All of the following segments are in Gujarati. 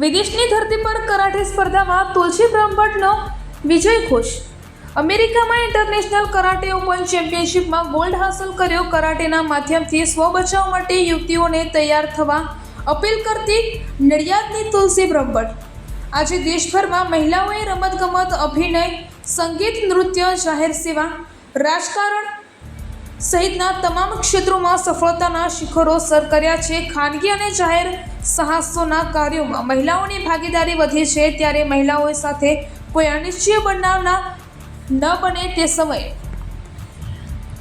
વિદેશની ધરતી પર કરાટે સ્પર્ધામાં તુલસી બ્રહ્મભટ્ટનો વિજય ઘોષ। અમેરિકામાં ઇન્ટરનેશનલ કરાટે ઓપન ચેમ્પિયનશિપમાં ગોલ્ડ હાંસલ કર્યો। કરાટેના માધ્યમથી સ્વ બચાવ માટે યુવતીઓને તૈયાર થવા અપીલ કરતી નડિયાદની તુલસી બ્રહ્મભટ્ટ। આજે દેશભરમાં મહિલાઓએ રમતગમત, અભિનય, સંગીત, નૃત્ય, જાહેર સેવા, રાજકારણ સહિતના તમામ ક્ષેત્રોમાં સફળતાના શિખરો સર કર્યા છે। ખાનગી અને જાહેર સાહસોના કાર્યોમાં મહિલાઓની ભાગીદારી વધી છે, ત્યારે મહિલાઓ સાથે કોઈ અનિશ્ચય બનાવ ન બને તે સમયે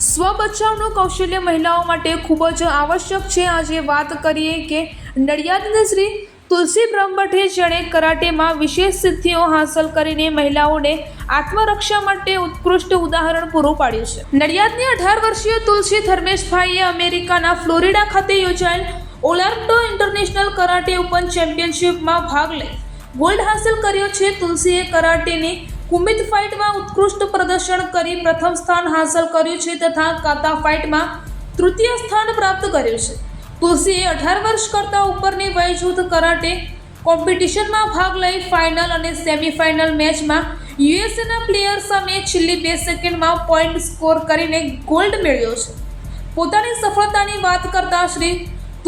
સ્વ બચાવનું કૌશલ્ય મહિલાઓ માટે ખૂબ જ આવશ્યક છે। આજે વાત કરીએ કે નડિયાદની શ્રી તુલસી બ્રહ્મભટ્ટે જેણે કરાટેમાં વિશેષ સિદ્ધિઓ હાંસલ કરીને મહિલાઓને આત્મરક્ષા માટે ઉત્કૃષ્ટ ઉદાહરણ પૂરું પાડ્યું છે। નડિયાદની 18 વર્ષીય તુલસી ધર્મેશભાઈએ અમેરિકાના ફ્લોરિડા ખાતે યોજાયેલ ઓર્લાન્ડો ઇન્ટરનેશનલ કરાટે ઓપન ચેમ્પિયનશિપમાં ભાગ લઈ ગોલ્ડ હાંસલ કર્યો છે। તુલસીએ કરાટેની કુમિત ફાઇટમાં ઉત્કૃષ્ટ પ્રદર્શન કરી પ્રથમ સ્થાન હાંસલ કર્યું છે તથા કાતા ફાઇટમાં તૃતીય સ્થાન પ્રાપ્ત કર્યું છે। તુલસીએ 18 વર્ષ કરતાં ઉપરની વય જૂથ કરાટે કોમ્પિટિશનમાં ભાગ લઈ ફાઇનલ અને સેમીફાઇનલ મેચમાં યુએસએના પ્લેયર સામે છેલ્લી 2 સેકન્ડમાં પોઈન્ટ સ્કોર કરીને ગોલ્ડ મેળવ્યો છે। પોતાની સફળતાની વાત કરતા શ્રી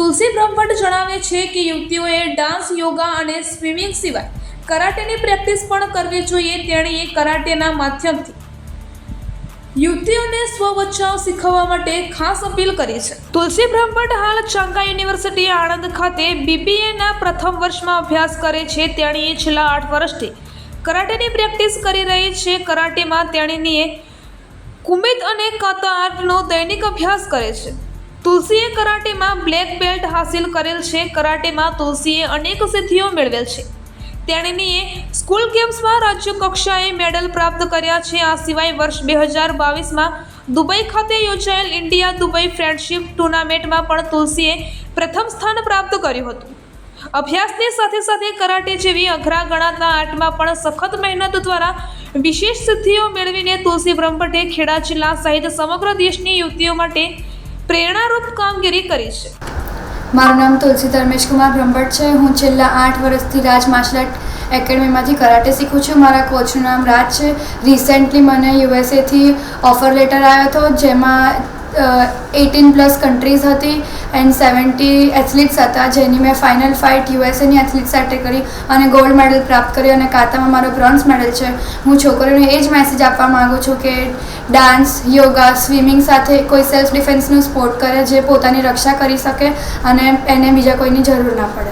તુલસી બ્રહ્મભટ્ટ જણાવે છે કે યુવતીઓએ ડાન્સ, યોગા અને સ્વિમિંગ સિવાય કરાટેની પ્રેક્ટિસ પણ કરવી જોઈએ। તેણીએ કરાટેના માધ્યમથી યુવતીઓને સ્વ બચાવ શીખવવા માટે ખાસ અપીલ કરી છે। તુલસી બ્રહ્મભટ્ટ હાલ ચાંગા યુનિવર્સિટી આણંદ ખાતે BBAના પ્રથમ વર્ષમાં અભ્યાસ કરે છે। તેણીએ છેલ્લા 8 વર્ષથી કરાટેની પ્રેક્ટિસ કરી રહી છે। કરાટેમાં તેણીએ કુમિત અને કાતા આર્ટનો દૈનિક અભ્યાસ કરે છે। તુલસીએ કરાટેમાં બ્લેક બેલ્ટ હાંસલ કરેલ છે। કરાટેમાં તુલસીએ અનેક સિદ્ધિઓ મેળવેલ છે। તેણીએ સ્કૂલ ગેમ્સમાં રાજ્ય કક્ષાએ મેડલ પ્રાપ્ત કર્યા છે। આ સિવાય વર્ષ 2022માં દુબઈ ખાતે યોજાયેલ ઇન્ડિયા દુબઈ ફ્રેન્ડશિપ ટુર્નામેન્ટમાં પણ તુલસીએ પ્રથમ સ્થાન પ્રાપ્ત કર્યું હતું। અભ્યાસની સાથે સાથે કરાટે જેવી અઘરા ગણાતા આર્ટમાં પણ સખત મહેનત દ્વારા વિશેષ સિદ્ધિઓ મેળવીને તુલસી બ્રહ્મભટ્ટે ખેડા જિલ્લા સહિત સમગ્ર દેશની યુવતીઓ માટે પ્રેરણારૂપ કામગીરી કરી છે। મારું નામ તુલસી ધર્મેશ કુમાર બ્રહ્મભટ્ટ છે। હું છેલ્લા 8 વર્ષથી રાજ માર્શલ આર્ટ એકેડમીમાંથી કરાટે શીખું છું। મારા કોચનું નામ રાજ છે। રિસેન્ટલી મને યુએસએથી ઓફર લેટર આવ્યો હતો, જેમાં 18+ કન્ટ્રીઝ હતી એન્ડ 70 એથ્લીટ્સ હતા, જેની મેં ફાઇનલ ફાઇટ યુએસએની એથ્લીટ સાથે કરી અને ગોલ્ડ મેડલ પ્રાપ્ત કર્યો અને કાતામાં મારો બ્રોન્ઝ મેડલ છે। હું છોકરીઓને એ જ મેસેજ આપવા માગું છું કે ડાન્સ, યોગા, સ્વિમિંગ સાથે કોઈ સેલ્ફ ડિફેન્સનું સ્પોર્ટ કરે જે પોતાની રક્ષા કરી શકે અને એને બીજા કોઈની જરૂર ના પડે।